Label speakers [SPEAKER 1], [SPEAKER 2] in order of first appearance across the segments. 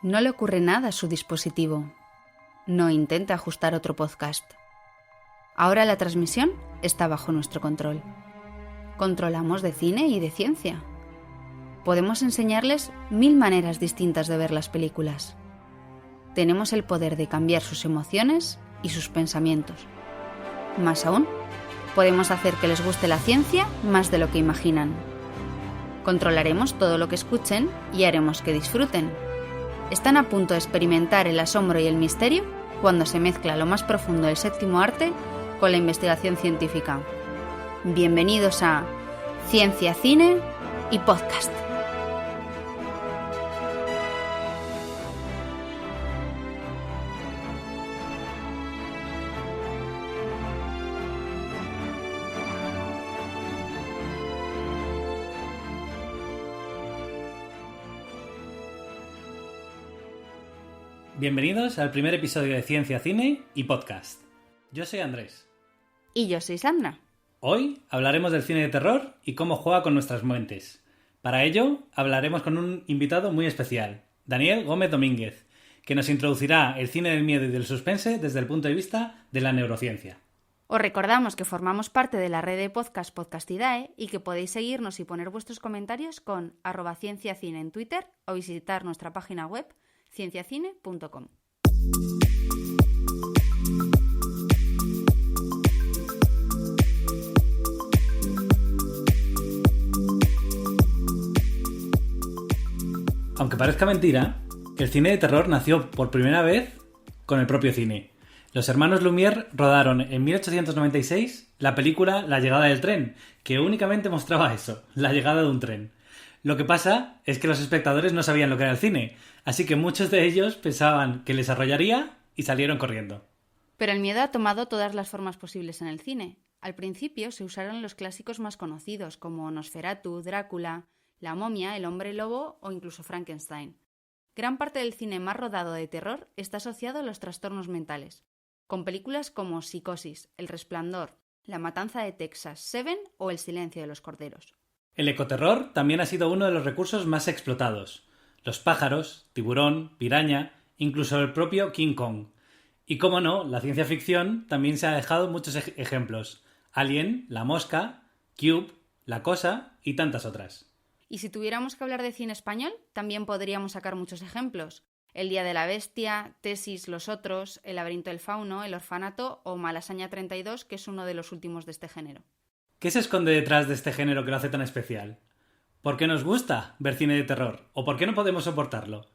[SPEAKER 1] No le ocurre nada a su dispositivo. No intenta ajustar otro podcast. Ahora la transmisión está bajo nuestro control. Controlamos de cine y de ciencia. Podemos enseñarles 1000 maneras distintas de ver las películas. Tenemos el poder de cambiar sus emociones y sus pensamientos. Más aún, podemos hacer que les guste la ciencia más de lo que imaginan. Controlaremos todo lo que escuchen y haremos que disfruten. Están a punto de experimentar el asombro y el misterio cuando se mezcla lo más profundo del séptimo arte con la investigación científica. Bienvenidos a Ciencia, Cine y Podcast.
[SPEAKER 2] Bienvenidos al primer episodio de Ciencia, Cine y Podcast. Yo soy Andrés.
[SPEAKER 1] Y yo soy Sandra.
[SPEAKER 2] Hoy hablaremos del cine de terror y cómo juega con nuestras mentes. Para ello, hablaremos con un invitado muy especial, Daniel Gómez Domínguez, que nos introducirá el cine del miedo y del suspense desde el punto de vista de la neurociencia.
[SPEAKER 1] Os recordamos que formamos parte de la red de podcast Podcastidae y que podéis seguirnos y poner vuestros comentarios con @cienciacine en Twitter o visitar nuestra página web cienciacine.com.
[SPEAKER 2] Aunque parezca mentira, el cine de terror nació por primera vez con el propio cine. Los hermanos Lumière rodaron en 1896 la película La llegada del tren, que únicamente mostraba eso, la llegada de un tren. Lo que pasa es que los espectadores no sabían lo que era el cine, así que muchos de ellos pensaban que les arrollaría y salieron corriendo.
[SPEAKER 1] Pero el miedo ha tomado todas las formas posibles en el cine. Al principio se usaron los clásicos más conocidos como Nosferatu, Drácula, La momia, El hombre lobo o incluso Frankenstein. Gran parte del cine más rodado de terror está asociado a los trastornos mentales, con películas como Psicosis, El resplandor, La matanza de Texas, Seven o El silencio de los corderos.
[SPEAKER 2] El ecoterror también ha sido uno de los recursos más explotados. Los pájaros, tiburón, piraña, incluso el propio King Kong. Y cómo no, la ciencia ficción también se ha dejado muchos ejemplos. Alien, La mosca, Cube, La cosa y tantas otras.
[SPEAKER 1] Y si tuviéramos que hablar de cine español, también podríamos sacar muchos ejemplos. El día de la bestia, Tesis, Los otros, El laberinto del fauno, El orfanato o Malasaña 32, que es uno de los últimos de este género.
[SPEAKER 2] ¿Qué se esconde detrás de este género que lo hace tan especial? ¿Por qué nos gusta ver cine de terror? ¿O por qué no podemos soportarlo?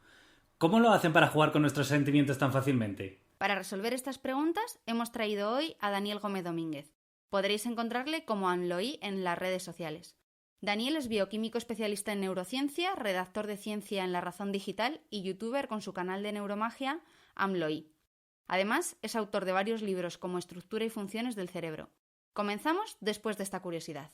[SPEAKER 2] ¿Cómo lo hacen para jugar con nuestros sentimientos tan fácilmente?
[SPEAKER 1] Para resolver estas preguntas, hemos traído hoy a Daniel Gómez Domínguez. Podréis encontrarle como Amloí en las redes sociales. Daniel es bioquímico especialista en neurociencia, redactor de ciencia en La Razón Digital y youtuber con su canal de neuromagia Amloí. Además, es autor de varios libros como Estructura y funciones del cerebro. Comenzamos después de esta curiosidad.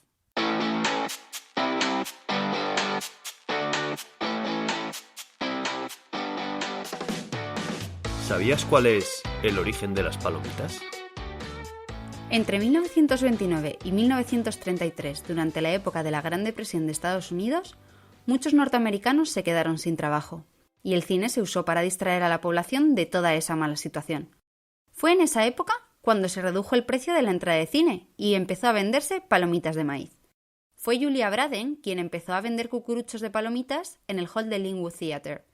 [SPEAKER 3] ¿Sabías cuál es el origen de las palomitas?
[SPEAKER 1] Entre 1929 y 1933, durante la época de la Gran Depresión de Estados Unidos, muchos norteamericanos se quedaron sin trabajo, y el cine se usó para distraer a la población de toda esa mala situación. Fue en esa época cuando se redujo el precio de la entrada de cine y empezó a venderse palomitas de maíz. Fue Julia Braden quien empezó a vender cucuruchos de palomitas en el hall del Linwood Theatre.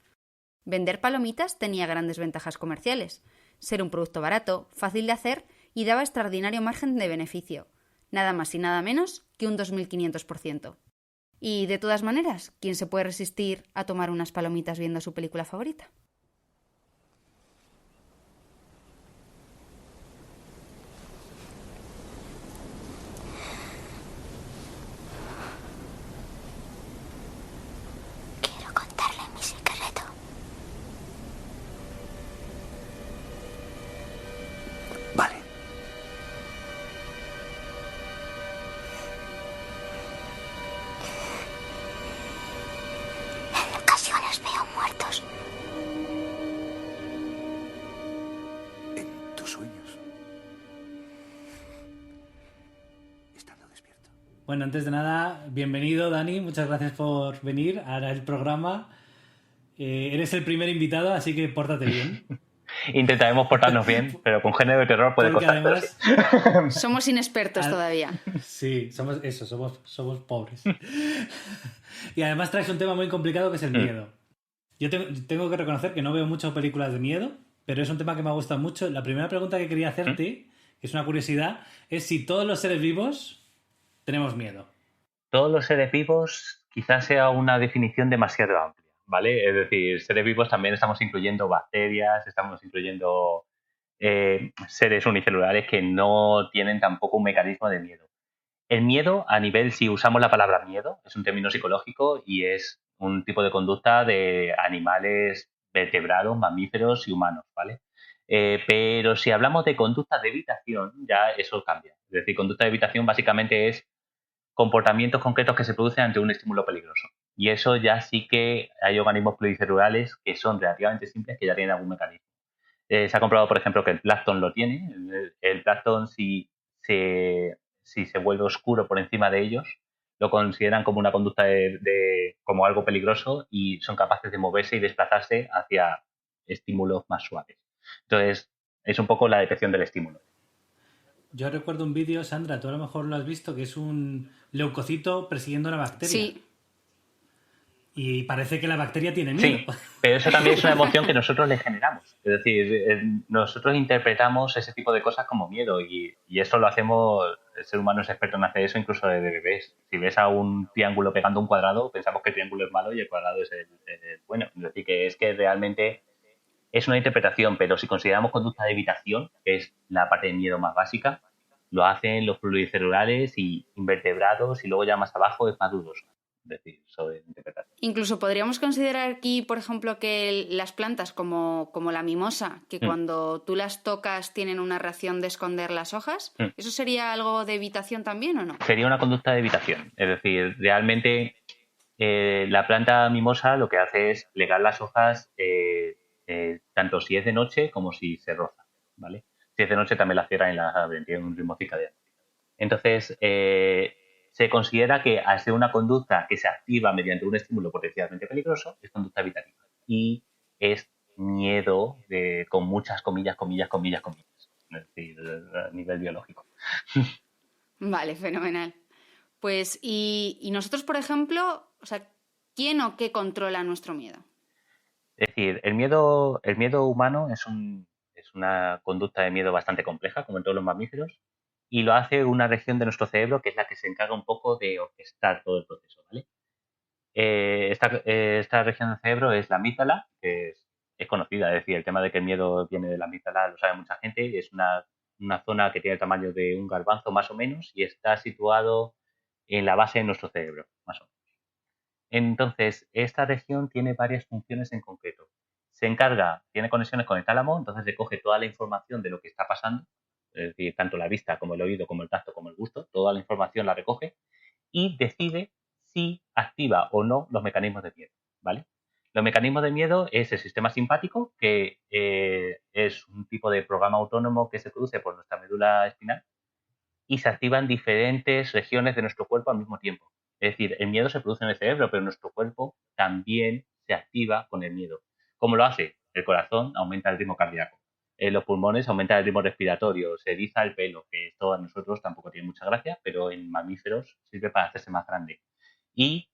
[SPEAKER 1] Vender palomitas tenía grandes ventajas comerciales: ser un producto barato, fácil de hacer y daba extraordinario margen de beneficio, nada más y nada menos que un 2500%. Y de todas maneras, ¿quién se puede resistir a tomar unas palomitas viendo su película favorita?
[SPEAKER 4] Quiero contarle mi secreto.
[SPEAKER 3] Vale.
[SPEAKER 4] En ocasiones veo muertos.
[SPEAKER 3] En tus sueños. Estando despierto.
[SPEAKER 2] Bueno, antes de nada, bienvenido Dani, muchas gracias por venir a el programa. Eres el primer invitado, así que pórtate bien.
[SPEAKER 5] Intentaremos portarnos bien, pero con género de terror puede
[SPEAKER 2] Porque
[SPEAKER 5] costar.
[SPEAKER 2] además,
[SPEAKER 1] Somos inexpertos todavía.
[SPEAKER 2] sí, somos pobres. Y además traes un tema muy complicado que es el miedo. Yo tengo que reconocer que no veo muchas películas de miedo, pero es un tema que me ha gustado mucho. La primera pregunta que quería hacerte, que es una curiosidad, es si todos los seres vivos tenemos miedo.
[SPEAKER 5] Todos los seres vivos quizás sea una definición demasiado amplia, ¿vale? Es decir, seres vivos también estamos incluyendo bacterias, estamos incluyendo seres unicelulares que no tienen tampoco un mecanismo de miedo. El miedo, a nivel, si usamos la palabra miedo, es un término psicológico y es un tipo de conducta de animales vertebrados, mamíferos y humanos, ¿vale? Pero si hablamos de conductas de evitación, ya eso cambia. Es decir, conducta de evitación básicamente es comportamientos concretos que se producen ante un estímulo peligroso. Y eso ya sí que hay organismos pluricelulares que son relativamente simples que ya tienen algún mecanismo. Se ha comprobado, por ejemplo, que el plancton lo tiene. El plancton, si se vuelve oscuro por encima de ellos, lo consideran como una conducta como algo peligroso y son capaces de moverse y desplazarse hacia estímulos más suaves. Entonces, es un poco la detección del estímulo.
[SPEAKER 2] Yo recuerdo un vídeo, Sandra, tú a lo mejor lo has visto, que es un leucocito persiguiendo una bacteria.
[SPEAKER 1] Sí.
[SPEAKER 2] Y parece que la bacteria tiene miedo.
[SPEAKER 5] Sí, pero eso también es una emoción que nosotros le generamos. Es decir, nosotros interpretamos ese tipo de cosas como miedo y eso lo hacemos, el ser humano es experto en hacer eso incluso de bebés. Si ves a un triángulo pegando un cuadrado, pensamos que el triángulo es malo y el cuadrado es el bueno. Es decir, que es que realmente es una interpretación, pero si consideramos conducta de evitación, que es la parte de miedo más básica, lo hacen los pluricelulares y invertebrados y luego ya más abajo es más dudoso. Es decir, sobre interpretación.
[SPEAKER 1] Incluso podríamos considerar aquí, por ejemplo, que las plantas como la mimosa, que cuando tú las tocas tienen una reacción de esconder las hojas, ¿eso sería algo de evitación también o no?
[SPEAKER 5] Sería una conducta de evitación. Es decir, realmente la planta mimosa lo que hace es plegar las hojas tanto si es de noche como si se roza, ¿vale? Si es de noche también las cierran y las abren, tienen un ritmo circadiano. Entonces, se considera que al ser una conducta que se activa mediante un estímulo potencialmente peligroso, es conducta evitativa. Y es miedo con muchas comillas. Es decir, a nivel biológico.
[SPEAKER 1] Vale, fenomenal. Pues, y nosotros, por ejemplo, o sea, ¿quién o qué controla nuestro miedo?
[SPEAKER 5] Es decir, el miedo humano es una conducta de miedo bastante compleja, como en todos los mamíferos, y lo hace una región de nuestro cerebro que es la que se encarga un poco de orquestar todo el proceso, ¿vale? Esta región del cerebro es la amígdala, que es conocida, es decir, el tema de que el miedo viene de la amígdala lo sabe mucha gente, es una zona que tiene el tamaño de un garbanzo más o menos y está situado en la base de nuestro cerebro, más o menos. Entonces, esta región tiene varias funciones en concreto. Tiene conexiones con el tálamo, entonces recoge toda la información de lo que está pasando, es decir, tanto la vista como el oído, como el tacto, como el gusto, toda la información la recoge y decide si activa o no los mecanismos de miedo, ¿vale? Los mecanismos de miedo es el sistema simpático, que es un tipo de programa autónomo que se produce por nuestra médula espinal y se activan diferentes regiones de nuestro cuerpo al mismo tiempo. Es decir, el miedo se produce en el cerebro, pero nuestro cuerpo también se activa con el miedo. ¿Cómo lo hace? El corazón aumenta el ritmo cardíaco. Los pulmones aumentan el ritmo respiratorio, se eriza el pelo, que esto a nosotros tampoco tiene mucha gracia, pero en mamíferos sirve para hacerse más grande. Y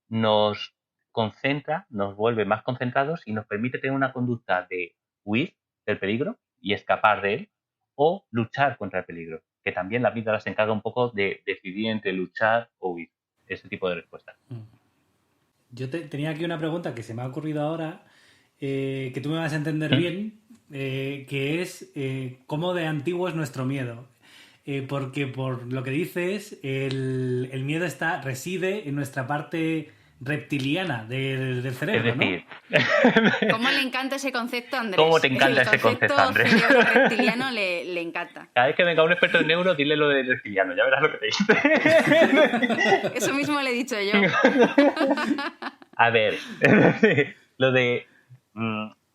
[SPEAKER 5] nos concentra, nos vuelve más concentrados y nos permite tener una conducta de huir del peligro y escapar de él o luchar contra el peligro, que también la amígdala se encarga un poco de decidir entre luchar o huir, ese tipo de respuestas.
[SPEAKER 2] Yo tenía aquí una pregunta que se me ha ocurrido ahora, que tú me vas a entender bien, que es cómo de antiguo es nuestro miedo. Porque por lo que dices, el miedo reside en nuestra parte reptiliana del cerebro,
[SPEAKER 5] es decir,
[SPEAKER 2] ¿no?
[SPEAKER 1] ¿Cómo le encanta ese concepto, Andrés?
[SPEAKER 5] ¿Cómo te encanta ese concepto, Andrés?
[SPEAKER 1] El cerebro reptiliano le encanta.
[SPEAKER 5] Cada vez que venga un experto en neuro, dile lo del reptiliano, ya verás lo que te dice.
[SPEAKER 1] Eso mismo le he dicho yo.
[SPEAKER 5] A ver, lo de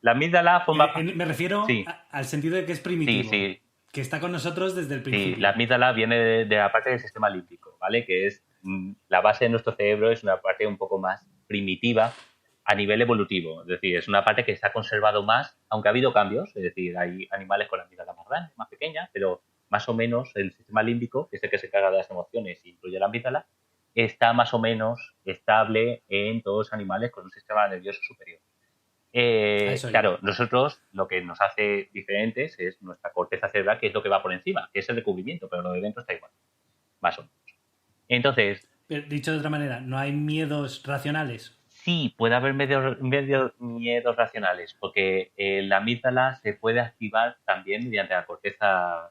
[SPEAKER 5] la amígdala forma...
[SPEAKER 2] Me refiero al sentido de que es primitivo.
[SPEAKER 5] Sí.
[SPEAKER 2] Que está con nosotros desde el principio.
[SPEAKER 5] Sí, la amígdala viene de la parte del sistema límbico, ¿vale? Que es la base de nuestro cerebro, es una parte un poco más primitiva a nivel evolutivo. Es decir, es una parte que se ha conservado más, aunque ha habido cambios. Es decir, hay animales con la amígdala más grande, más pequeña, pero más o menos el sistema límbico, que es el que se encarga de las emociones y incluye la amígdala, está más o menos estable en todos los animales con un sistema nervioso superior.
[SPEAKER 2] A eso
[SPEAKER 5] Claro,
[SPEAKER 2] iba.
[SPEAKER 5] nosotros lo que nos hace diferentes es nuestra corteza cerebral, que es lo que va por encima, que es el recubrimiento, pero lo de dentro está igual, más o menos. Entonces,
[SPEAKER 2] Pero, dicho de otra manera, no hay miedos racionales.
[SPEAKER 5] sí, puede haber miedos racionales, porque la amígdala se puede activar también mediante la corteza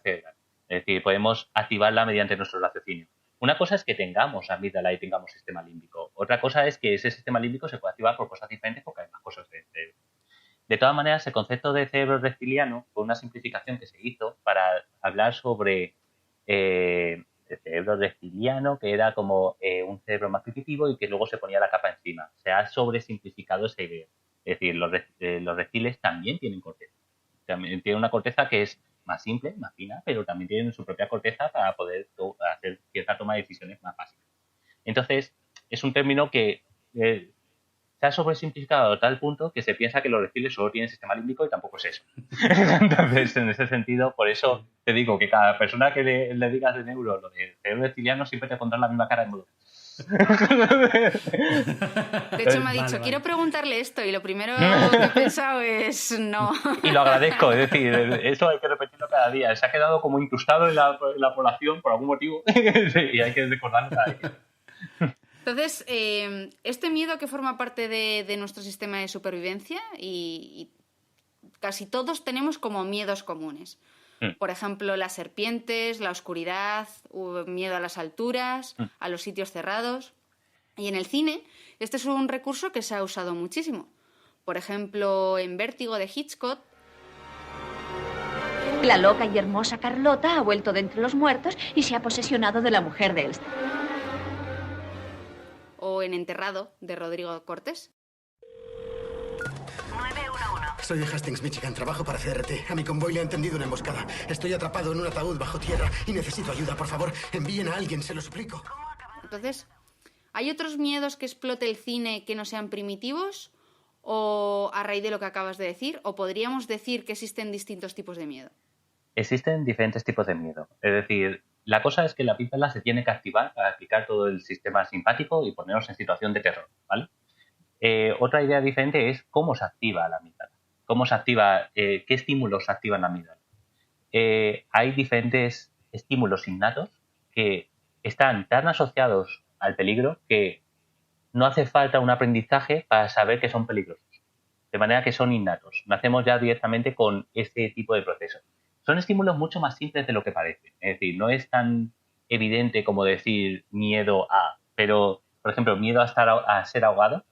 [SPEAKER 5] cerebral. Es decir, podemos activarla mediante nuestro raciocinio. Una cosa es que tengamos amígdala y tengamos sistema límbico. Otra cosa es que ese sistema límbico se puede activar por cosas diferentes porque hay más cosas del cerebro. De todas maneras, el concepto de cerebro reptiliano fue una simplificación que se hizo para hablar sobre el cerebro reptiliano, que era como un cerebro más primitivo y que luego se ponía la capa encima. Se ha sobresimplificado esa idea. Es decir, los reptiles también tienen corteza. También tienen una corteza que es más simple, más fina, pero también tienen su propia corteza para poder hacer cierta toma de decisiones más básicas. Entonces, es un término que se ha sobresimplificado a tal punto que se piensa que los reptiles solo tienen sistema límbico y tampoco es eso. Entonces, en ese sentido, por eso te digo que cada persona que le digas de neuro lo de cerebro reptiliano siempre te pondrá la misma cara de modo.
[SPEAKER 1] De hecho, me ha dicho,
[SPEAKER 2] Vale,
[SPEAKER 1] quiero
[SPEAKER 2] vale.
[SPEAKER 1] preguntarle esto, y lo primero que he pensado es no.
[SPEAKER 5] Y lo agradezco, es decir, eso hay que repetirlo cada día. Se ha quedado como incrustado en la población por algún motivo y hay que recordarlo cada día.
[SPEAKER 1] Entonces, este miedo que forma parte de nuestro sistema de supervivencia y casi todos tenemos como miedos comunes. Por ejemplo, las serpientes, la oscuridad, miedo a las alturas, a los sitios cerrados. Y en el cine, este es un recurso que se ha usado muchísimo. Por ejemplo, en Vértigo de Hitchcock,
[SPEAKER 6] La loca y hermosa Carlota ha vuelto de entre los muertos y se ha posesionado de la mujer de Elster.
[SPEAKER 1] o en Enterrado de Rodrigo Cortés.
[SPEAKER 7] Soy de Hastings, Michigan. Trabajo para CRT. A mi convoy le han tendido una emboscada. Estoy atrapado en un ataúd bajo tierra y necesito ayuda. Por favor, envíen a alguien, se lo suplico.
[SPEAKER 1] Entonces, ¿hay otros miedos que explote el cine que no sean primitivos? ¿O a raíz de lo que acabas de decir? ¿O podríamos decir que existen distintos tipos de miedo?
[SPEAKER 5] Existen diferentes tipos de miedo. Es decir, la cosa es que la amígdala se tiene que activar para aplicar todo el sistema simpático y ponernos en situación de terror, ¿vale? Otra idea diferente es cómo se activa la amígdala. ¿Cómo se activa? ¿Qué estímulos activan la amígdala? Hay diferentes estímulos innatos que están tan asociados al peligro que no hace falta un aprendizaje para saber que son peligrosos. De manera que son innatos. Nacemos ya directamente con este tipo de procesos. Son estímulos mucho más simples de lo que parecen. Es decir, no es tan evidente como decir miedo a, pero, por ejemplo, miedo a ser ahogado,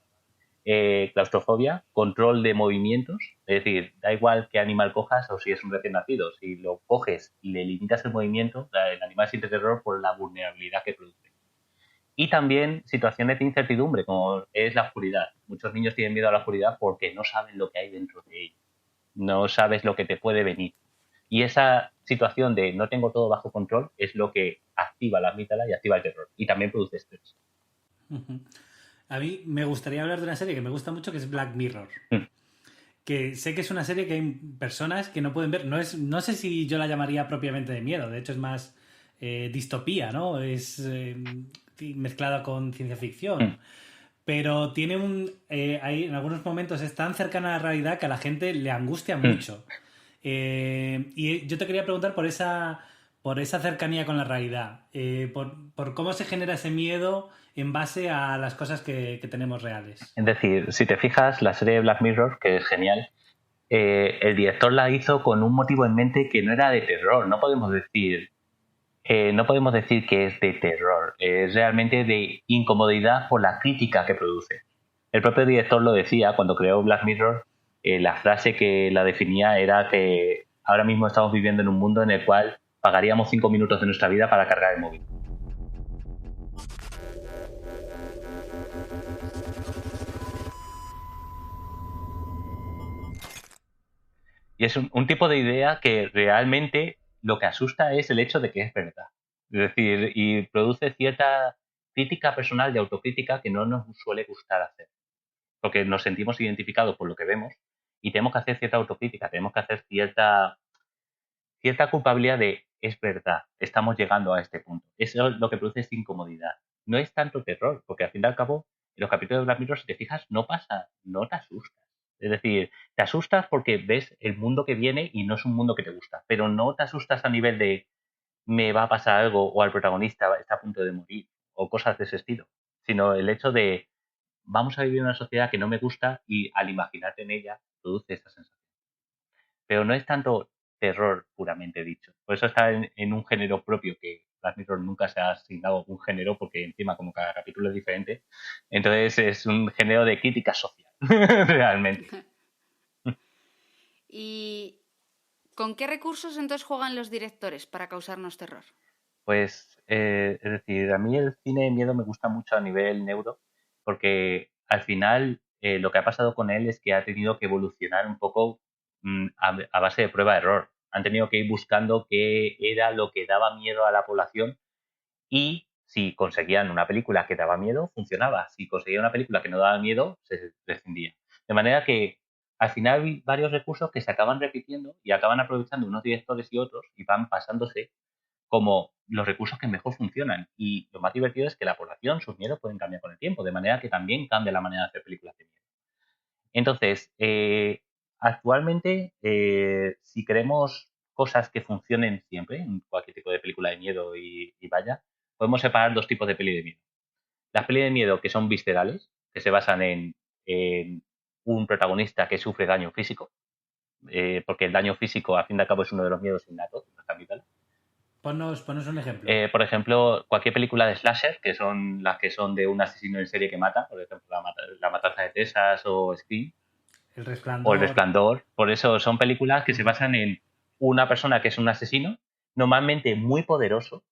[SPEAKER 5] claustrofobia, control de movimientos, es decir, da igual qué animal cojas o si es un recién nacido, si lo coges y le limitas el movimiento, el animal siente terror por la vulnerabilidad que produce. Y también situaciones de incertidumbre, como es la oscuridad. Muchos niños tienen miedo a la oscuridad porque no saben lo que hay dentro de ellos. No sabes lo que te puede venir. Y esa situación de no tengo todo bajo control es lo que activa la amígdala y activa el terror. Y también produce estrés.
[SPEAKER 2] A mí me gustaría hablar de una serie que me gusta mucho, que es Black Mirror. Que sé que es una serie que hay personas que no pueden ver. No sé si yo la llamaría propiamente de miedo. De hecho, es más distopía, ¿no? Es mezclada con ciencia ficción. Pero tiene hay, en algunos momentos es tan cercana a la realidad que a la gente le angustia mucho. Y yo te quería preguntar por esa cercanía con la realidad, por cómo se genera ese miedo en base a las cosas que tenemos reales.
[SPEAKER 5] Es decir, si te fijas, la serie de Black Mirror, que es genial, el director la hizo con un motivo en mente que no era de terror. No podemos decir que es de terror. Es realmente de incomodidad por la crítica que produce. El propio director lo decía cuando creó Black Mirror. La frase que la definía era que ahora mismo estamos viviendo en un mundo en el cual pagaríamos 5 minutos de nuestra vida para cargar el móvil. Y es un tipo de idea que realmente lo que asusta es el hecho de que es verdad. Es decir, y produce cierta crítica personal y autocrítica que no nos suele gustar hacer. porque nos sentimos identificados por lo que vemos y tenemos que hacer cierta autocrítica, tenemos que hacer cierta culpabilidad de, es verdad, estamos llegando a este punto. Eso es lo que produce esta incomodidad. No es tanto terror, porque al fin y al cabo, en los capítulos de Black Mirror, si te fijas, no pasa, no te asustas. Es decir, te asustas porque ves el mundo que viene y no es un mundo que te gusta, pero no te asustas a nivel de me va a pasar algo o al protagonista está a punto de morir o cosas de ese estilo, sino el hecho de vamos a vivir en una sociedad que no me gusta y al imaginarte en ella produce esa sensación. Pero no es tanto terror puramente dicho. Por eso está en un género propio que Black Mirror nunca se ha asignado un género porque encima como cada capítulo es diferente, entonces es un género de crítica social, realmente.
[SPEAKER 1] ¿Y con qué recursos entonces juegan los directores para causarnos terror?
[SPEAKER 5] Pues, es decir, a mí el cine de miedo me gusta mucho a nivel neuro porque al final lo que ha pasado con él es que ha tenido que evolucionar un poco a base de prueba-error. Han tenido que ir buscando qué era lo que daba miedo a la población y si conseguían una película que daba miedo, funcionaba. Si conseguían una película que no daba miedo, se prescindía. De manera que al final hay varios recursos que se acaban repitiendo y acaban aprovechando unos directores y otros y van pasándose como los recursos que mejor funcionan. Y lo más divertido es que la población, sus miedos pueden cambiar con el tiempo, de manera que también cambia la manera de hacer películas de miedo. Entonces, actualmente, si queremos cosas que funcionen siempre en cualquier tipo de película de miedo y vaya, podemos separar dos tipos de peli de miedo. Las pelis de miedo que son viscerales, que se basan en un protagonista que sufre daño físico, porque el daño físico, al fin y al cabo, es uno de los miedos innatos de nuestra vida.
[SPEAKER 2] Ponnos un ejemplo.
[SPEAKER 5] Por ejemplo, cualquier película de slasher, que son las que son de un asesino en serie que mata, por ejemplo, La Matanza de Texas o Scream,
[SPEAKER 2] El Resplandor.
[SPEAKER 5] o El Resplandor. Por eso son películas que se basan en una persona que es un asesino, normalmente muy poderoso,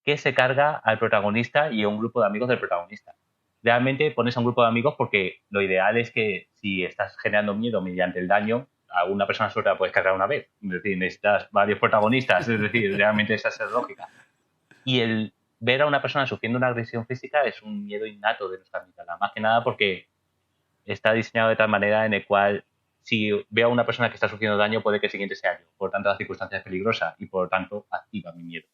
[SPEAKER 5] que se carga al protagonista y a un grupo de amigos del protagonista. Realmente pones a un grupo de amigos porque lo ideal es que si estás generando miedo mediante el daño, a una persona suelta la puedes cargar una vez. Es decir, necesitas varios protagonistas, es decir, realmente esa es lógica. Y el ver a una persona sufriendo una agresión física es un miedo innato de nuestra amígdala, más que nada porque está diseñado de tal manera en el cual si veo a una persona que está sufriendo daño puede que el siguiente sea yo. Por tanto, la circunstancia es peligrosa y por tanto activa mi miedo.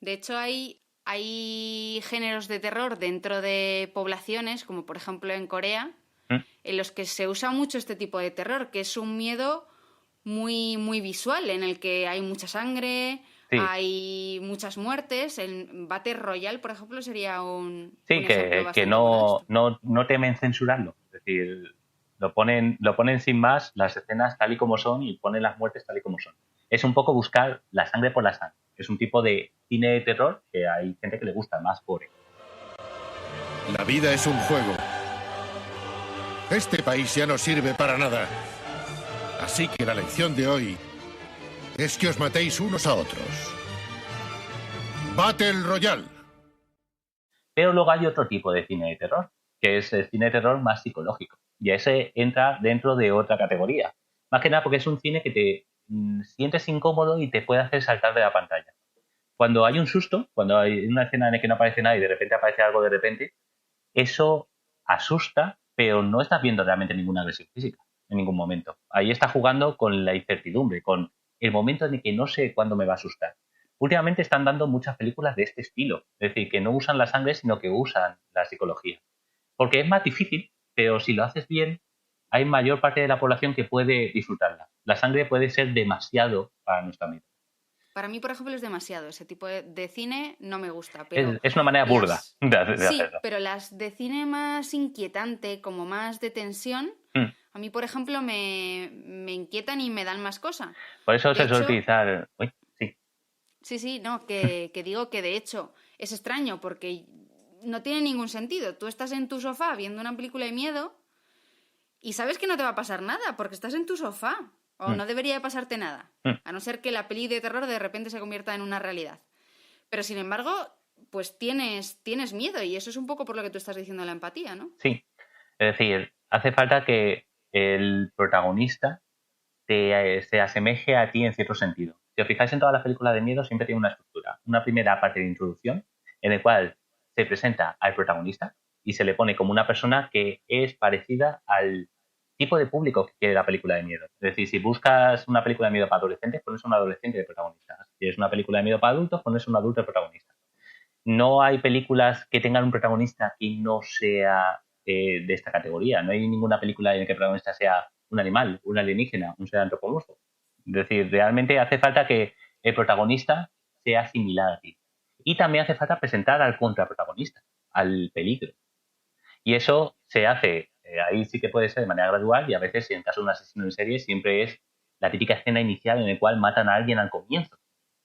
[SPEAKER 1] De hecho, hay géneros de terror dentro de poblaciones, como por ejemplo en Corea, en los que se usa mucho este tipo de terror, que es un miedo muy, muy visual, en el que hay mucha sangre,
[SPEAKER 5] sí,
[SPEAKER 1] hay muchas muertes. El Battle Royale, por ejemplo, sería un
[SPEAKER 5] sí,
[SPEAKER 1] ejemplo
[SPEAKER 5] que
[SPEAKER 1] bueno
[SPEAKER 5] no temen censurarlo. Es decir, lo ponen sin más las escenas tal y como son y ponen las muertes tal y como son. Es un poco buscar la sangre por la sangre. Es un tipo de cine de terror que hay gente que le gusta más por él.
[SPEAKER 8] La vida es un juego. Este país ya no sirve para nada. Así que la lección de hoy es que os matéis unos a otros. Battle Royale.
[SPEAKER 5] Pero luego hay otro tipo de cine de terror, que es el cine de terror más psicológico. Y ese entra dentro de otra categoría. Más que nada porque es un cine que te sientes incómodo y te puede hacer saltar de la pantalla. Cuando hay un susto, cuando hay una escena en la que no aparece nada y de repente aparece algo de repente, eso asusta, pero no estás viendo realmente ninguna agresión física en ningún momento. Ahí está jugando con la incertidumbre, con el momento en el que no sé cuándo me va a asustar. Últimamente están dando muchas películas de este estilo, es decir, que no usan la sangre, sino que usan la psicología. Porque es más difícil, pero si lo haces bien, hay mayor parte de la población que puede disfrutarla. La sangre puede ser demasiado para nuestra mente.
[SPEAKER 1] Para mí, por ejemplo, es demasiado. Ese tipo de cine no me gusta. Pero
[SPEAKER 5] es una manera burda de hacerlo.
[SPEAKER 1] Sí, pero las de cine más inquietante, como más de tensión, a mí, por ejemplo, me inquietan y me dan más cosa.
[SPEAKER 5] Por eso se suele utilizar... Uy, sí.
[SPEAKER 1] Sí, no, que digo que de hecho es extraño porque no tiene ningún sentido. Tú estás en tu sofá viendo una película de miedo y sabes que no te va a pasar nada porque estás en tu sofá. O no debería de pasarte nada, a no ser que la peli de terror de repente se convierta en una realidad. Pero sin embargo, pues tienes miedo y eso es un poco por lo que tú estás diciendo de la empatía, ¿no?
[SPEAKER 5] Sí, es decir, hace falta que el protagonista se asemeje a ti en cierto sentido. Si os fijáis en todas las películas de miedo siempre tiene una estructura. Una primera parte de introducción en la cual se presenta al protagonista y se le pone como una persona que es parecida al tipo de público que quiere la película de miedo. Es decir, si buscas una película de miedo para adolescentes, pones un adolescente de protagonista. Si quieres una película de miedo para adultos, pones un adulto de protagonista. No hay películas que tengan un protagonista que no sea de esta categoría. No hay ninguna película en la que el protagonista sea un animal, un alienígena, un ser antropomorfo. Es decir, realmente hace falta que el protagonista sea similar a ti. Y también hace falta presentar al contraprotagonista, al peligro. Y eso se hace, ahí sí que puede ser de manera gradual, y a veces, en caso de un asesino en serie, siempre es la típica escena inicial en la cual matan a alguien al comienzo.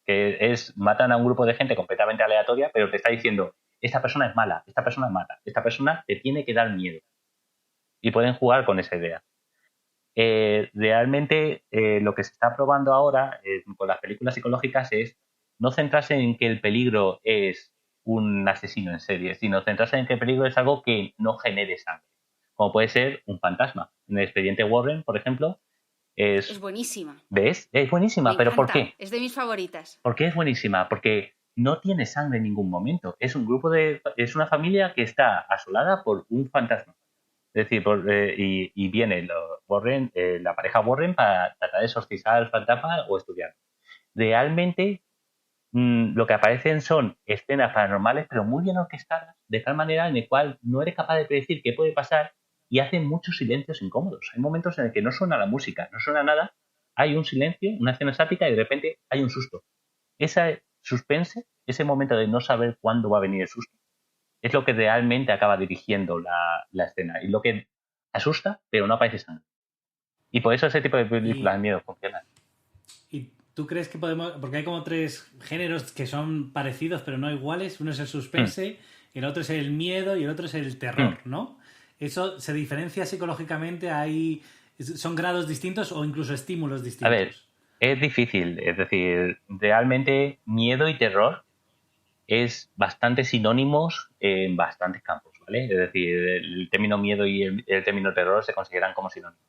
[SPEAKER 5] Que es, matan a un grupo de gente completamente aleatoria, pero te está diciendo, esta persona es mala, esta persona es mala, esta persona te tiene que dar miedo. Y pueden jugar con esa idea. Realmente lo que se está probando ahora con las películas psicológicas es no centrarse en que el peligro es un asesino en serie, sino centrarse en que el peligro es algo que no genere sangre, como puede ser un fantasma. En el expediente Warren, por ejemplo,
[SPEAKER 1] Es buenísima.
[SPEAKER 5] ¿ves? Es buenísima, pero ¿por qué?
[SPEAKER 1] Es de mis favoritas.
[SPEAKER 5] ¿Por qué es buenísima? Porque no tiene sangre en ningún momento. Es es una familia que está asolada por un fantasma. Es decir, y viene Warren, la pareja Warren para tratar de exorcizar al fantasma o estudiar. Realmente lo que aparecen son escenas paranormales, pero muy bien orquestadas, de tal manera en el cual no eres capaz de predecir qué puede pasar y hacen muchos silencios incómodos. Hay momentos en el que no suena la música, no suena nada, hay un silencio, una escena estática y de repente hay un susto. Ese suspense, ese momento de no saber cuándo va a venir el susto, es lo que realmente acaba dirigiendo la escena y lo que asusta, pero no aparece sangre. Y por eso ese tipo de películas de miedo funcionan.
[SPEAKER 2] ¿Y tú crees que podemos...? Porque hay como 3 géneros que son parecidos pero no iguales. Uno es el suspense, el otro es el miedo y el otro es el terror, ¿no? ¿Eso se diferencia psicológicamente? ¿Son grados distintos o incluso estímulos distintos?
[SPEAKER 5] A ver, es difícil. Es decir, realmente miedo y terror es bastante sinónimos en bastantes campos, ¿vale? Es decir, el término miedo y el término terror se consideran como sinónimos.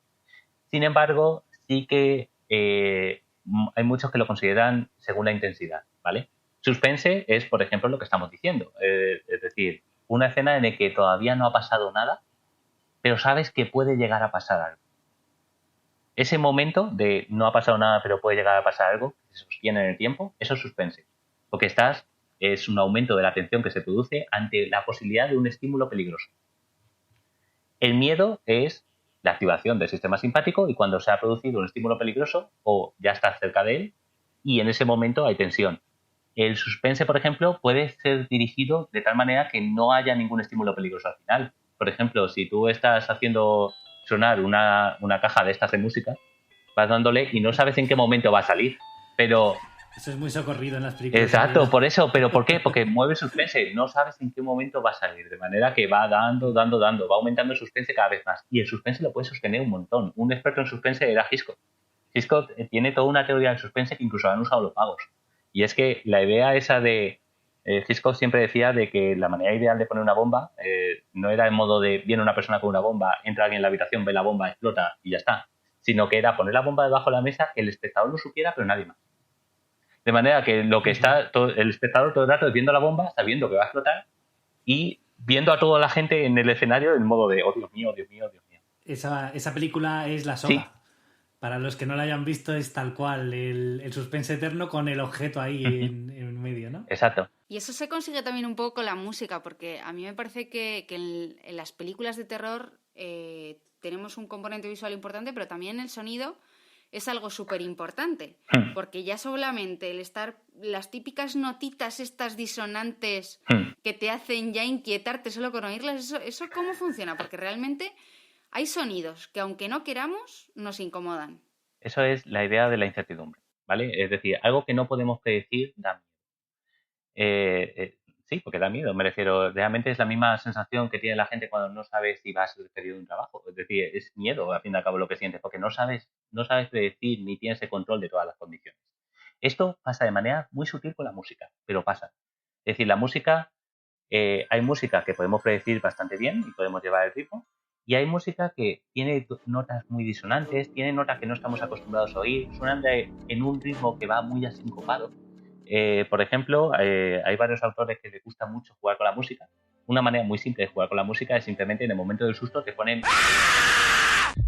[SPEAKER 5] Sin embargo, sí que hay muchos que lo consideran según la intensidad, ¿vale? Suspense es, por ejemplo, lo que estamos diciendo. Es decir, una escena en la que todavía no ha pasado nada, pero sabes que puede llegar a pasar algo. Ese momento de no ha pasado nada, pero puede llegar a pasar algo, que se sostiene en el tiempo, eso es suspense. Porque es un aumento de la atención que se produce ante la posibilidad de un estímulo peligroso. El miedo es la activación del sistema simpático y cuando se ha producido un estímulo peligroso o ya está cerca de él y en ese momento hay tensión. El suspense, por ejemplo, puede ser dirigido de tal manera que no haya ningún estímulo peligroso al final. Por ejemplo, si tú estás haciendo sonar una caja de estas de música, vas dándole y no sabes en qué momento va a salir, pero...
[SPEAKER 2] Eso es muy socorrido en las películas.
[SPEAKER 5] Exacto, por eso. ¿Pero por qué? Porque mueve el suspense. No sabes en qué momento va a salir. De manera que va dando. Va aumentando el suspense cada vez más. Y el suspense lo puede sostener un montón. Un experto en suspense era Hitchcock. Hitchcock tiene toda una teoría del suspense que incluso han usado los magos. Y es que la idea esa de... Hitchcock siempre decía de que la manera ideal de poner una bomba no era el modo de viene una persona con una bomba, entra alguien en la habitación, ve la bomba, explota y ya está. Sino que era poner la bomba debajo de la mesa, que el espectador lo supiera, pero nadie más. De manera que lo que está el espectador todo el rato es viendo la bomba, sabiendo que va a explotar y viendo a toda la gente en el escenario en modo de, oh Dios mío, Dios mío, Dios mío.
[SPEAKER 2] Esa película es La Soga. Sí. Para los que no la hayan visto es tal cual, el suspense eterno con el objeto ahí en medio, ¿no?
[SPEAKER 5] Exacto.
[SPEAKER 1] Y eso se consigue también un poco con la música, porque a mí me parece que en las películas de terror tenemos un componente visual importante, pero también el sonido es algo súper importante, porque ya solamente el estar, las típicas notitas estas disonantes que te hacen ya inquietarte solo con oírlas, ¿eso cómo funciona? Porque realmente hay sonidos que aunque no queramos, nos incomodan.
[SPEAKER 5] Eso es la idea de la incertidumbre, ¿vale? Es decir, algo que no podemos predecir da miedo. Sí, porque da miedo, me refiero, realmente es la misma sensación que tiene la gente cuando no sabe si va a ser despedido de un trabajo. Es decir, es miedo, al fin y al cabo, lo que sientes, porque no sabes predecir ni tienes el control de todas las condiciones. Esto pasa de manera muy sutil con la música, pero pasa. Es decir, la música, hay música que podemos predecir bastante bien y podemos llevar el ritmo, y hay música que tiene notas muy disonantes, tiene notas que no estamos acostumbrados a oír, suenan en un ritmo que va muy asincopado. Por ejemplo, hay varios autores que les gusta mucho jugar con la música. una manera muy simple de jugar con la música es simplemente en el momento del susto te ponen...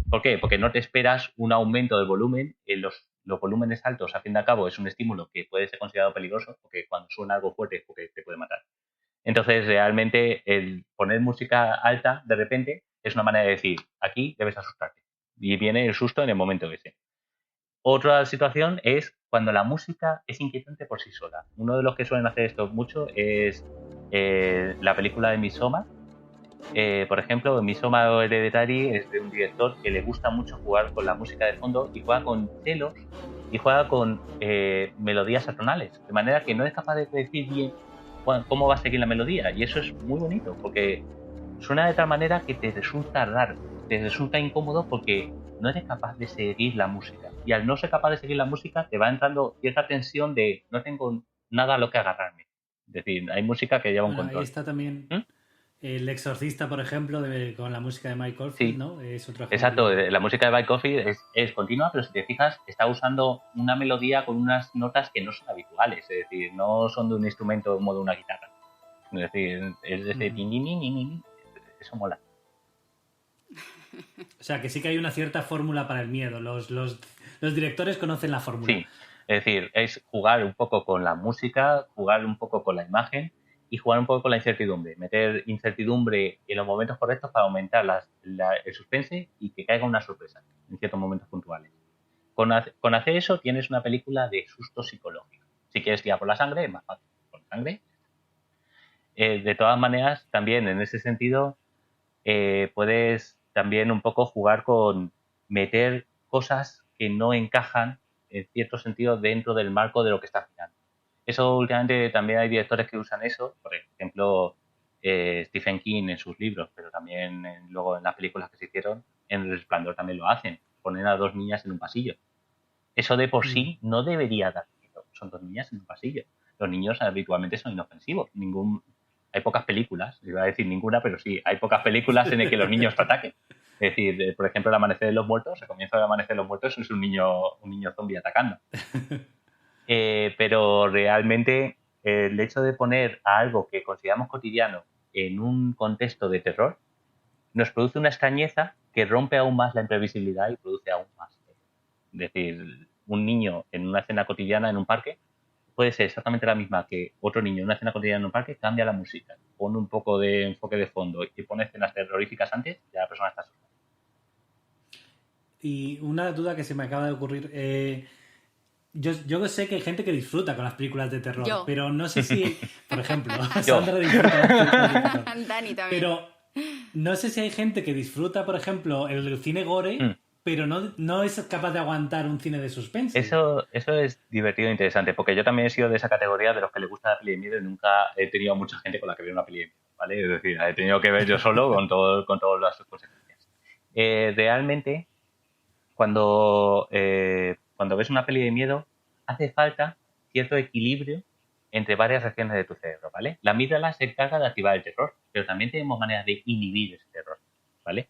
[SPEAKER 5] ¿Por qué? Porque no te esperas un aumento del volumen. Los volúmenes altos, a fin de cabo, es un estímulo que puede ser considerado peligroso, porque cuando suena algo fuerte es porque te puede matar. Entonces, realmente, el poner música alta, de repente, es una manera de decir, aquí debes asustarte. Y viene el susto en el momento ese. Otra situación es cuando la música es inquietante por sí sola. Uno de los que suelen hacer esto mucho es la película de Midsommar. Por ejemplo, Midsommar o Hereditary es de un director que le gusta mucho jugar con la música de fondo y juega con celos y juega con melodías atonales, de manera que no es capaz de decir bien cómo va a seguir la melodía, y eso es muy bonito porque suena de tal manera que te resulta raro, te resulta incómodo porque no eres capaz de seguir la música, y al no ser capaz de seguir la música te va entrando cierta tensión de no tengo nada a lo que agarrarme. Es decir, hay música que lleva un control.
[SPEAKER 2] Ahí está también El Exorcista, por ejemplo, con la música de Mike Oldfield,
[SPEAKER 5] Sí.
[SPEAKER 2] ¿no? Es otro ejemplo.
[SPEAKER 5] Exacto, la música de Mike Oldfield es continua, pero si te fijas, está usando una melodía con unas notas que no son habituales, es decir, no son de un instrumento como de una guitarra. Es decir, es de ese eso mola.
[SPEAKER 2] O sea, que sí que hay una cierta fórmula para el miedo. Los directores conocen la fórmula.
[SPEAKER 5] Sí, es decir, es jugar un poco con la música, jugar un poco con la imagen y jugar un poco con la incertidumbre. Meter incertidumbre en los momentos correctos para aumentar el suspense y que caiga una sorpresa en ciertos momentos puntuales. Con hacer eso tienes una película de susto psicológico. Si quieres tirar por la sangre, es más fácil. Por la sangre. De todas maneras, también en ese sentido, puedes también un poco jugar con meter cosas que no encajan en cierto sentido dentro del marco de lo que estás mirando. Eso últimamente también hay directores que usan eso, por ejemplo Stephen King en sus libros, pero también luego en las películas que se hicieron, en El Resplandor también lo hacen, ponen a dos niñas en un pasillo. Eso de por sí no debería dar miedo, son dos niñas en un pasillo. Los niños habitualmente son inofensivos, hay pocas películas, iba a decir ninguna, pero sí, hay pocas películas en las que los niños te ataquen. Es decir, por ejemplo, El Amanecer de los Muertos, el comienzo del Amanecer de los Muertos es un niño zombie atacando. Pero realmente el hecho de poner a algo que consideramos cotidiano en un contexto de terror nos produce una extrañeza que rompe aún más la imprevisibilidad y produce aún más. Es decir, un niño en una escena cotidiana en un parque puede ser exactamente la misma que otro niño en una escena cotidiana en un parque, cambia la música, pone un poco de enfoque de fondo y pone escenas terroríficas antes, ya la persona está asustada.
[SPEAKER 2] Y una duda que se me acaba de ocurrir. Yo sé que hay gente que disfruta con las películas de terror, pero no sé si, por ejemplo, Sandra disfruta con las películas de terror.
[SPEAKER 1] Dani también.
[SPEAKER 2] Pero no sé si hay gente que disfruta, por ejemplo, el cine gore, pero no es capaz de aguantar un cine de suspense.
[SPEAKER 5] Eso es divertido e interesante, porque yo también he sido de esa categoría de los que les gusta la peli de miedo y nunca he tenido mucha gente con la que ver una peli de miedo, ¿vale? Es decir, he tenido que ver yo solo con todas las consecuencias. Realmente, cuando ves una peli de miedo, hace falta cierto equilibrio entre varias regiones de tu cerebro, ¿vale? La amígdala se encarga de activar el terror, pero también tenemos maneras de inhibir ese terror, ¿vale?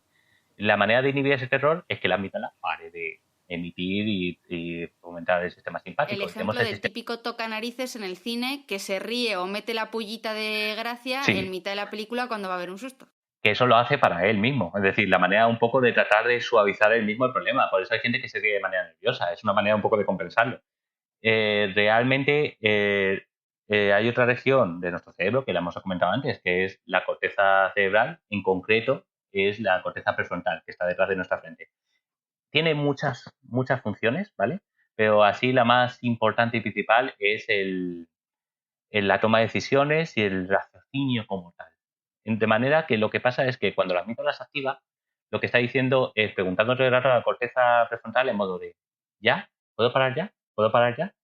[SPEAKER 5] La manera de inhibir ese terror es que la amígdala pare de emitir y fomentar el sistema simpático.
[SPEAKER 1] El ejemplo del típico toca narices en el cine que se ríe o mete la pullita de gracia en mitad de la película cuando va a haber un susto.
[SPEAKER 5] Que eso lo hace para él mismo, es decir, la manera un poco de tratar de suavizar él mismo el problema. Por eso hay gente que se ríe de manera nerviosa, es una manera un poco de compensarlo. Realmente hay otra región de nuestro cerebro que la hemos comentado antes, que es la corteza cerebral, en concreto es la corteza prefrontal, que está detrás de nuestra frente. Tiene muchas funciones, ¿vale? Pero así la más importante y principal es la toma de decisiones y el raciocinio como tal. De manera que lo que pasa es que cuando la amígdala se activa, lo que está diciendo es preguntándote a la corteza prefrontal en modo de ¿ya? ¿Puedo parar ya? ¿Puedo parar ya?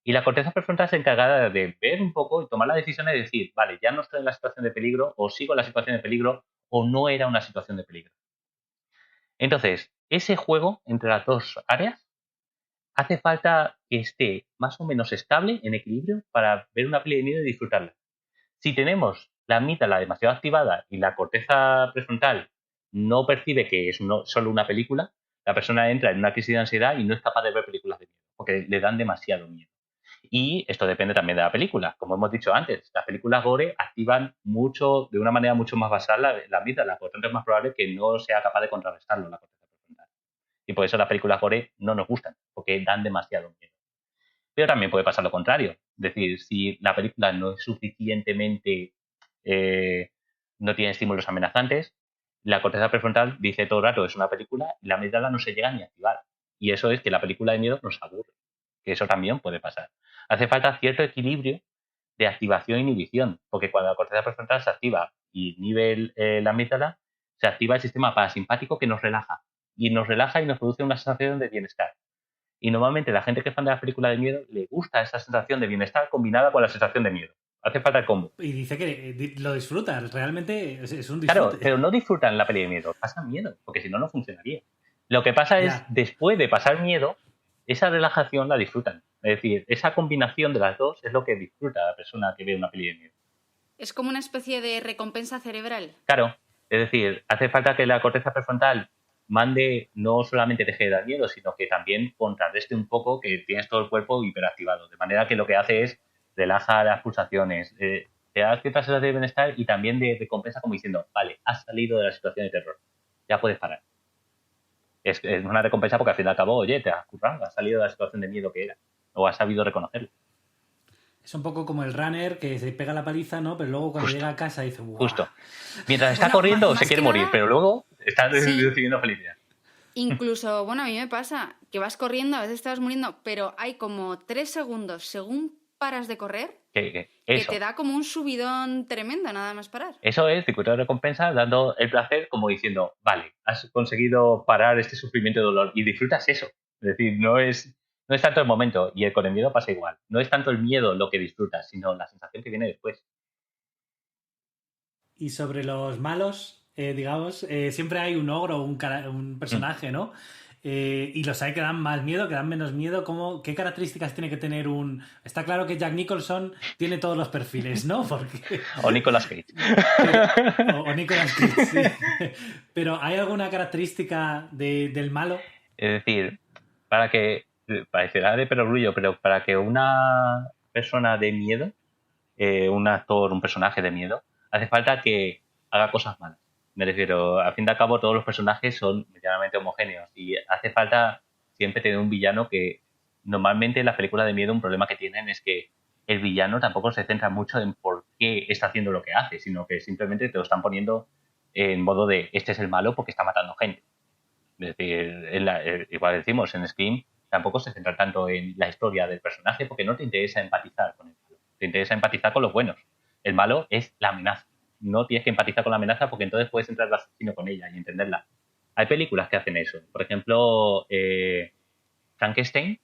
[SPEAKER 5] Y la corteza prefrontal se encarga de ver un poco y tomar la decisión de decir, vale, ya no estoy en la situación de peligro, o sigo en la situación de peligro, o no era una situación de peligro. Entonces, ese juego entre las dos áreas hace falta que esté más o menos estable, en equilibrio, para ver una peli de miedo y disfrutarla. Si tenemos la amígdala demasiado activada y la corteza prefrontal no percibe que es solo una película, la persona entra en una crisis de ansiedad y no es capaz de ver películas de miedo, porque le dan demasiado miedo. Y esto depende también de la película. Como hemos dicho antes, las películas gore activan mucho, de una manera mucho más basal la amígdala. Por lo tanto, es más probable que no sea capaz de contrarrestarlo la corteza prefrontal. Y por eso las películas gore no nos gustan, porque dan demasiado miedo. Pero también puede pasar lo contrario. Es decir, si la película no es suficientemente... no tiene estímulos amenazantes, la corteza prefrontal dice todo el rato es una película y la amígdala no se llega ni a activar. Y eso es que la película de miedo nos aburre. Que eso también puede pasar. Hace falta cierto equilibrio de activación e inhibición, porque cuando la corteza prefrontal se activa y inhibe la amígdala, se activa el sistema parasimpático que nos relaja. Y nos produce una sensación de bienestar. Y normalmente la gente que es fan de las películas de miedo le gusta esa sensación de bienestar combinada con la sensación de miedo. Hace falta el combo.
[SPEAKER 2] Y dice que lo disfrutan, realmente es un disfrute.
[SPEAKER 5] Claro, pero no disfrutan la peli de miedo, pasan miedo, porque si no, no funcionaría. Lo que pasa es, después de pasar miedo, esa relajación la disfrutan. Es decir, esa combinación de las dos es lo que disfruta la persona que ve una peli de miedo.
[SPEAKER 1] Es como una especie de recompensa cerebral.
[SPEAKER 5] Claro, es decir, hace falta que la corteza prefrontal mande, no solamente deje de dar miedo, sino que también contrarreste un poco que tienes todo el cuerpo hiperactivado. De manera que lo que hace es relaja las pulsaciones, te da cierta sensación de bienestar y también de recompensa como diciendo, vale, has salido de la situación de terror, ya puedes parar. Es una recompensa porque al fin y al cabo, oye, te has currado, has salido de la situación de miedo que era, o has sabido reconocerlo.
[SPEAKER 2] Es un poco como el runner que se pega la paliza, ¿no? Pero luego cuando llega a casa dice, ¡guau!
[SPEAKER 5] Justo. Mientras está corriendo se quiere morir, pero luego está recibiendo felicidad.
[SPEAKER 1] Incluso, bueno, a mí me pasa que vas corriendo, a veces te vas muriendo, pero hay como 3 segundos según paras de correr que te da como un subidón tremendo nada más parar.
[SPEAKER 5] Eso es circuito de recompensa, dando el placer como diciendo, vale, has conseguido parar este sufrimiento y dolor y disfrutas eso. Es decir, no es tanto el momento, y con el miedo pasa igual. No es tanto el miedo lo que disfrutas, sino la sensación que viene después.
[SPEAKER 2] Y sobre los malos, digamos, siempre hay un ogro o un personaje, ¿no? Y los hay que dan más miedo, que dan menos miedo. ¿Qué características tiene que tener un...? Está claro que Jack Nicholson tiene todos los perfiles, ¿no?
[SPEAKER 5] O Nicolas Cage.
[SPEAKER 2] O Nicolas Cage, sí. Pero ¿hay alguna característica del malo?
[SPEAKER 5] Es decir, parecerá de perogrullo, pero para que una persona de miedo, un actor, un personaje de miedo, hace falta que haga cosas malas. Me refiero, al fin y al cabo, todos los personajes son medianamente homogéneos y hace falta siempre tener un villano que normalmente en las películas de miedo un problema que tienen es que el villano tampoco se centra mucho en por qué está haciendo lo que hace, sino que simplemente te lo están poniendo en modo de este es el malo porque está matando gente. Es decir, igual decimos, en Scream tampoco se centra tanto en la historia del personaje porque no te interesa empatizar con el malo, te interesa empatizar con los buenos. El malo es la amenaza. No tienes que empatizar con la amenaza porque entonces puedes entrar al asesino con ella y entenderla. Hay películas que hacen eso. Por ejemplo, Frankenstein,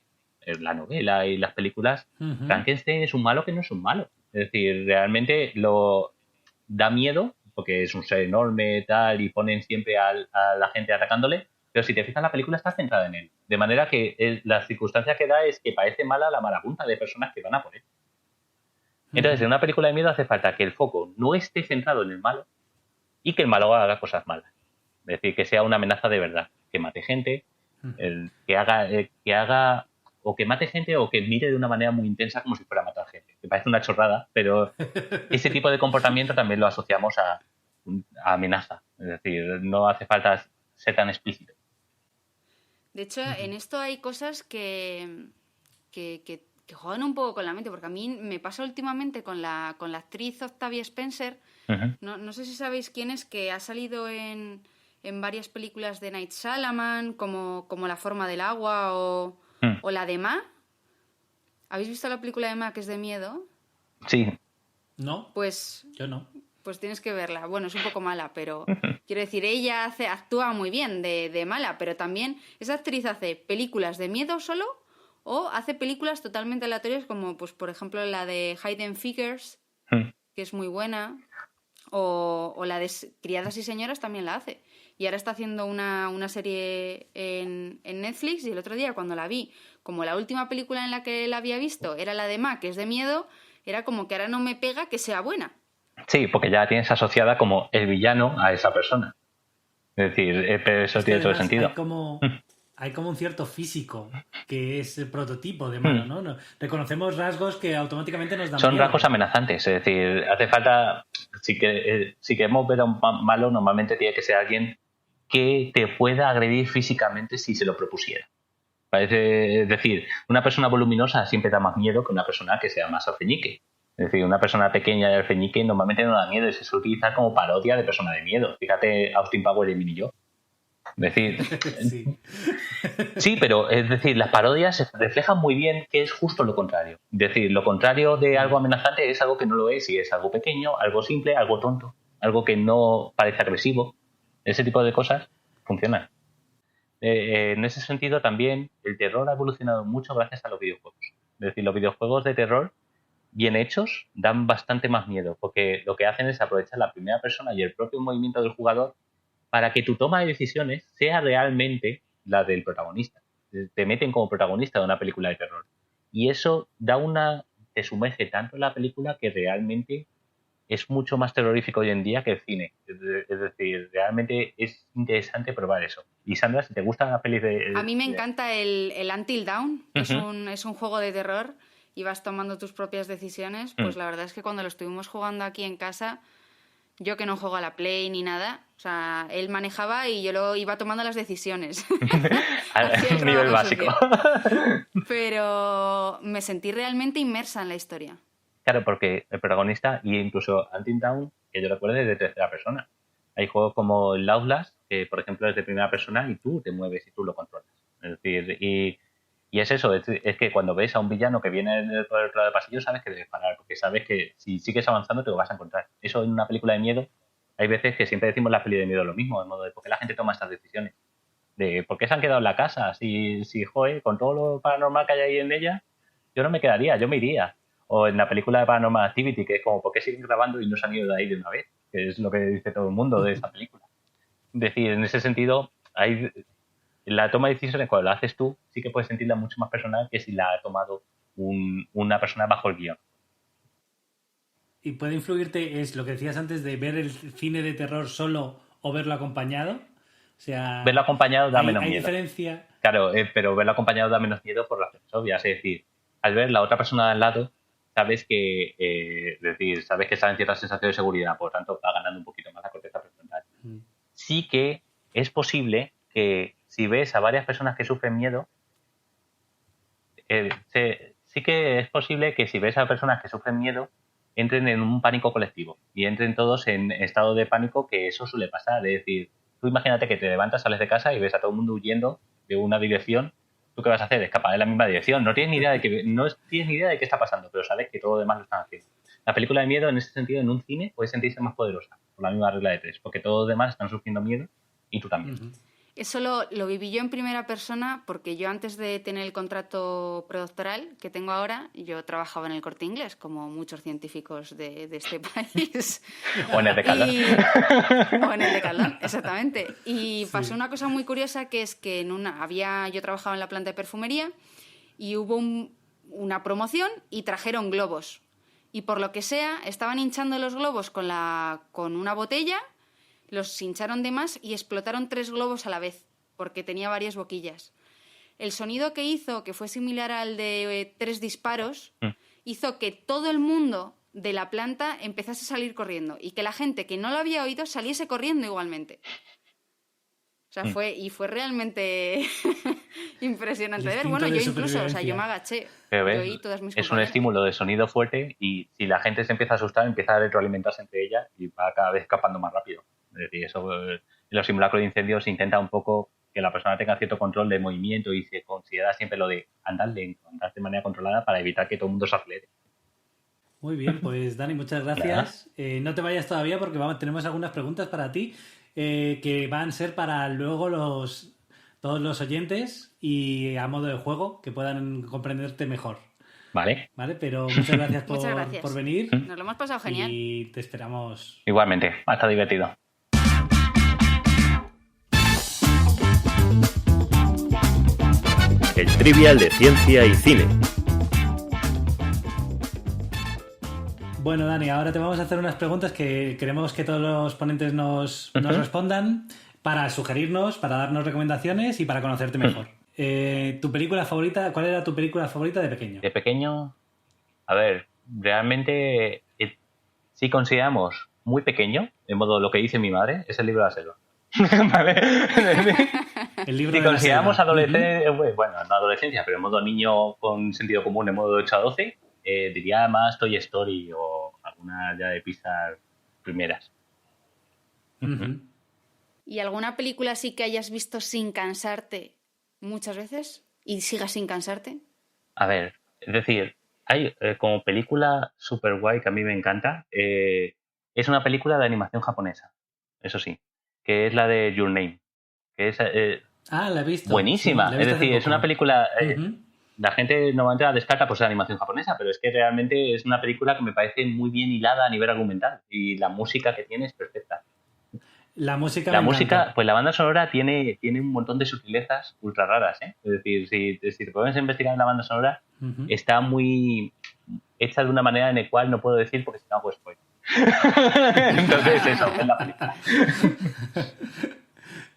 [SPEAKER 5] la novela y las películas, Frankenstein es un malo que no es un malo. Es decir, realmente da miedo porque es un ser enorme tal y ponen siempre a la gente atacándole, pero si te fijas la película está centrada en él. De manera que la circunstancia que da es que parece mala la marabunta de personas que van a por él. Entonces, en una película de miedo hace falta que el foco no esté centrado en el malo y que el malo haga cosas malas. Es decir, que sea una amenaza de verdad. Que mate gente, que haga o que mate gente o que mire de una manera muy intensa como si fuera a matar gente. Que parece una chorrada, pero ese tipo de comportamiento también lo asociamos a amenaza. Es decir, no hace falta ser tan explícito.
[SPEAKER 1] De hecho, en esto hay cosas que juegan un poco con la mente, porque a mí me pasa últimamente con la actriz Octavia Spencer. No sé si sabéis quién es, que ha salido en varias películas de Night Shyamalan, como La forma del agua o la de Ma. ¿Habéis visto la película de Ma, que es de miedo?
[SPEAKER 5] Sí.
[SPEAKER 2] ¿No?
[SPEAKER 1] Pues
[SPEAKER 2] yo no.
[SPEAKER 1] Pues tienes que verla. Bueno, es un poco mala, pero quiero decir, ella actúa muy bien de mala, pero también esa actriz hace películas de miedo solo o hace películas totalmente aleatorias como, pues, por ejemplo, la de Hidden Figures, que es muy buena, o la de Criadas y Señoras también la hace. Y ahora está haciendo una serie en Netflix, y el otro día cuando la vi, como la última película en la que la había visto era la de Ma, que es de miedo, era como que ahora no me pega que sea buena.
[SPEAKER 5] Sí, porque ya la tienes asociada como el villano a esa persona. Es decir, pero eso tiene todo el sentido.
[SPEAKER 2] hay como un cierto físico que es el prototipo de malo, ¿no? Reconocemos rasgos que automáticamente nos dan
[SPEAKER 5] Son
[SPEAKER 2] miedo.
[SPEAKER 5] rasgos amenazantes, es decir, hace falta, si queremos ver a un malo, normalmente tiene que ser alguien que te pueda agredir físicamente si se lo propusiera. Es decir, una persona voluminosa siempre da más miedo que una persona que sea más alfeñique. Es decir, una persona pequeña y alfeñique normalmente no da miedo y se suele utilizar como parodia de persona de miedo. Fíjate, Austin Powers y Emily y yo. Es decir, sí, pero es decir, las parodias reflejan muy bien que es justo lo contrario. Es decir, lo contrario de algo amenazante es algo que no lo es y es algo pequeño, algo simple, algo tonto, algo que no parece agresivo. Ese tipo de cosas funcionan. En ese sentido también el terror ha evolucionado mucho gracias a los videojuegos. Es decir, los videojuegos de terror bien hechos dan bastante más miedo porque lo que hacen es aprovechar la primera persona y el propio movimiento del jugador para que tu toma de decisiones sea realmente la del protagonista. Te meten como protagonista de una película de terror. Y eso te sumerge tanto en la película que realmente es mucho más terrorífico hoy en día que el cine. Es decir, realmente es interesante probar eso. Y Sandra, si te gustan las pelis de...
[SPEAKER 1] A mí me encanta el Until Dawn. Es un juego de terror y vas tomando tus propias decisiones. Pues la verdad es que cuando lo estuvimos jugando aquí en casa, yo que no juego a la Play ni nada, o sea, él manejaba y yo lo iba tomando las decisiones.
[SPEAKER 5] Al nivel básico.
[SPEAKER 1] Pero me sentí realmente inmersa en la historia.
[SPEAKER 5] Claro, porque el protagonista, y incluso Until Dawn, que yo recuerdo, es de tercera persona. Hay juegos como el Outlast, que por ejemplo es de primera persona y tú te mueves y tú lo controlas. Es decir, y es eso, es que cuando ves a un villano que viene por el otro lado del pasillo, sabes que debes parar, porque sabes que si sigues avanzando te lo vas a encontrar. Eso en una película de miedo, hay veces que siempre decimos en la peli de miedo lo mismo, de modo de por qué la gente toma estas decisiones. De por qué se han quedado en la casa, si joder, con todo lo paranormal que hay ahí en ella, yo no me quedaría, yo me iría. O en la película de Paranormal Activity, que es como, ¿por qué siguen grabando y no se han ido de ahí de una vez? Que es lo que dice todo el mundo de esa película. Es decir, en ese sentido, la toma de decisiones, cuando la haces tú, sí que puedes sentirla mucho más personal que si la ha tomado una persona bajo el guión.
[SPEAKER 2] ¿Y puede influirte, es lo que decías antes, de ver el cine de terror solo o verlo acompañado? O sea,
[SPEAKER 5] verlo acompañado da menos
[SPEAKER 2] ¿hay
[SPEAKER 5] miedo.
[SPEAKER 2] diferencia?
[SPEAKER 5] Claro, pero verlo acompañado da menos miedo por razones obvias. Es decir, al ver la otra persona de al lado, sabes que está en cierta sensación de seguridad, por lo tanto va ganando un poquito más la corteza prefrontal. Sí que es posible que si ves a varias personas que sufren miedo, sí que es posible que si ves a personas que sufren miedo, entren en un pánico colectivo y entren todos en estado de pánico, que eso suele pasar. Es decir, tú imagínate que te levantas, sales de casa y ves a todo el mundo huyendo de una dirección. ¿Tú qué vas a hacer? Escapar en la misma dirección. No tienes ni idea de qué está pasando, pero sabes que todo lo demás lo están haciendo. La película de miedo, en ese sentido, en un cine, puede sentirse más poderosa, por la misma regla de 3, porque todos los demás están sufriendo miedo y tú también.
[SPEAKER 1] Eso lo viví yo en primera persona porque yo antes de tener el contrato predoctoral que tengo ahora, yo trabajaba en el Corte Inglés, como muchos científicos de este país.
[SPEAKER 5] O en el Decathlon.
[SPEAKER 1] O en el Decathlon, exactamente. Y pasó una cosa muy curiosa, que es que yo trabajaba en la planta de perfumería y hubo una promoción y trajeron globos. Y por lo que sea, estaban hinchando los globos con una botella. Los hincharon de más y explotaron 3 globos a la vez, porque tenía varias boquillas. El sonido que hizo, que fue similar al de 3 disparos, hizo que todo el mundo de la planta empezase a salir corriendo y que la gente que no lo había oído saliese corriendo igualmente. O sea, fue realmente impresionante de ver. Bueno, yo incluso, yo me agaché.
[SPEAKER 5] Pero ves,
[SPEAKER 1] yo oí todas mis
[SPEAKER 5] es un
[SPEAKER 1] compañeras.
[SPEAKER 5] estímulo de sonido fuerte y si la gente se empieza a asustar, empieza a retroalimentarse entre ellas y va cada vez escapando más rápido. Es decir, eso en los simulacros de incendios se intenta un poco que la persona tenga cierto control de movimiento y se considera siempre lo de andar lento, andar de manera controlada para evitar que todo el mundo se acelere.
[SPEAKER 2] Muy bien, pues Dani, muchas gracias. No te vayas todavía porque tenemos algunas preguntas para ti que van a ser para luego todos los oyentes y a modo de juego que puedan comprenderte mejor.
[SPEAKER 5] Vale.
[SPEAKER 2] Pero muchas gracias
[SPEAKER 1] Muchas
[SPEAKER 2] por venir.
[SPEAKER 1] Nos lo hemos pasado genial.
[SPEAKER 2] Y te esperamos.
[SPEAKER 5] Igualmente, ha estado divertido.
[SPEAKER 3] El trivial de ciencia y cine.
[SPEAKER 2] Bueno, Dani, ahora te vamos a hacer unas preguntas que queremos que todos los ponentes nos respondan para sugerirnos, para darnos recomendaciones y para conocerte mejor. ¿Tu película favorita? ¿Cuál era tu película favorita de pequeño?
[SPEAKER 5] De pequeño, a ver, realmente, si consideramos muy pequeño, de modo lo que dice mi madre, es el libro de la selva. ¿Vale?
[SPEAKER 2] El libro
[SPEAKER 5] Si
[SPEAKER 2] de la
[SPEAKER 5] consideramos
[SPEAKER 2] selva.
[SPEAKER 5] adolescencia, bueno, no adolescencia, pero en modo niño con sentido común, en modo de 8 a 12, diría más Toy Story o alguna ya de Pixar primeras.
[SPEAKER 2] Ujú.
[SPEAKER 1] ¿Y alguna película así que hayas visto sin cansarte muchas veces y sigas sin cansarte?
[SPEAKER 5] A ver, es decir, hay como película super guay que a mí me encanta, es una película de animación japonesa, eso sí, que es la de Your Name, que es
[SPEAKER 2] La he visto.
[SPEAKER 5] buenísima.
[SPEAKER 2] Sí, la he
[SPEAKER 5] Es
[SPEAKER 2] visto hace
[SPEAKER 5] decir, es
[SPEAKER 2] poco.
[SPEAKER 5] una película...
[SPEAKER 2] Ujú.
[SPEAKER 5] La gente normalmente la descarta por ser animación japonesa, pero es que realmente es una película que me parece muy bien hilada a nivel argumental y la música que tiene es perfecta.
[SPEAKER 2] La música
[SPEAKER 5] La
[SPEAKER 2] me
[SPEAKER 5] música,
[SPEAKER 2] encanta.
[SPEAKER 5] pues la banda sonora tiene un montón de sutilezas ultra raras, ¿eh? Es decir, si te pones a investigar en la banda sonora,
[SPEAKER 2] Ujú.
[SPEAKER 5] está muy hecha de una manera en la cual no puedo decir porque si no hago spoiler. Entonces eso, es la película.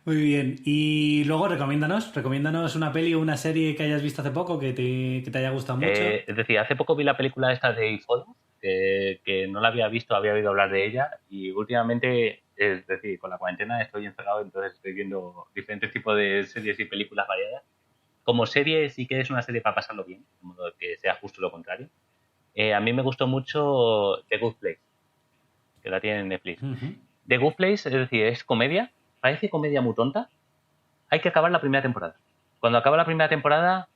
[SPEAKER 2] Muy bien. Y luego recomiéndanos una peli o una serie que hayas visto hace poco que te haya gustado mucho.
[SPEAKER 5] Es decir, hace poco vi la película esta de Follow, que no la había visto, había oído hablar de ella y últimamente, es decir, con la cuarentena estoy encerrado, entonces estoy viendo diferentes tipos de series y películas variadas. Como serie sí que es una serie para pasarlo bien, de modo que sea justo lo contrario. A mí me gustó mucho The Good Place, que la tiene en Netflix.
[SPEAKER 2] Ujú.
[SPEAKER 5] The Good Place, es decir, es comedia, parece comedia muy tonta. Hay que acabar la primera temporada. Cuando acaba la primera temporada,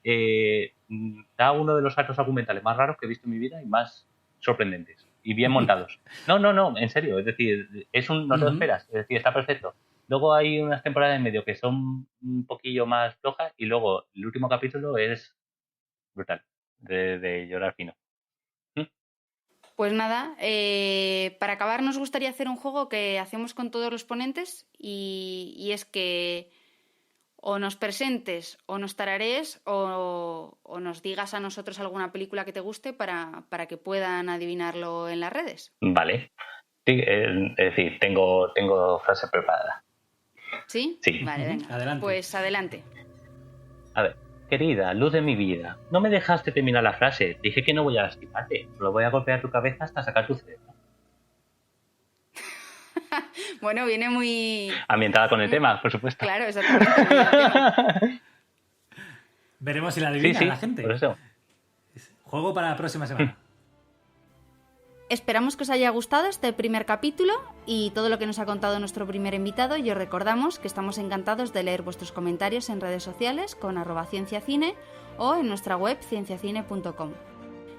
[SPEAKER 5] da uno de los saltos argumentales más raros que he visto en mi vida y más sorprendentes y bien montados. No, en serio, es decir, no te lo esperas, es decir, está perfecto. Luego hay unas temporadas en medio que son un poquillo más flojas y luego el último capítulo es brutal, de llorar fino.
[SPEAKER 1] Pues nada, para acabar nos gustaría hacer un juego que hacemos con todos los ponentes y es que o nos presentes o nos tararees o nos digas a nosotros alguna película que te guste para que puedan adivinarlo en las redes.
[SPEAKER 5] Vale. Sí, es decir, tengo frase preparada.
[SPEAKER 1] ¿Sí?
[SPEAKER 5] Sí.
[SPEAKER 1] Vale, venga.
[SPEAKER 2] Adelante.
[SPEAKER 1] Pues adelante.
[SPEAKER 5] A ver, querida, luz de mi vida, no me dejaste terminar la frase. Dije que no voy a lastimarte, solo voy a golpear tu cabeza hasta sacar tu cerebro.
[SPEAKER 1] Bueno, viene muy...
[SPEAKER 5] Ambientada con el tema, por supuesto.
[SPEAKER 1] Claro, exactamente.
[SPEAKER 2] Veremos si la adivina
[SPEAKER 5] Sí,
[SPEAKER 2] la gente.
[SPEAKER 5] por eso.
[SPEAKER 2] Juego para la próxima semana.
[SPEAKER 1] Esperamos que os haya gustado este primer capítulo y todo lo que nos ha contado nuestro primer invitado, y os recordamos que estamos encantados de leer vuestros comentarios en redes sociales con @cienciacine o en nuestra web cienciacine.com.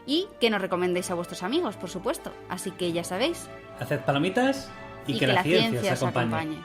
[SPEAKER 1] Y que nos recomendéis a vuestros amigos, por supuesto. Así que ya sabéis.
[SPEAKER 2] Haced palomitas y que la ciencia os acompañe.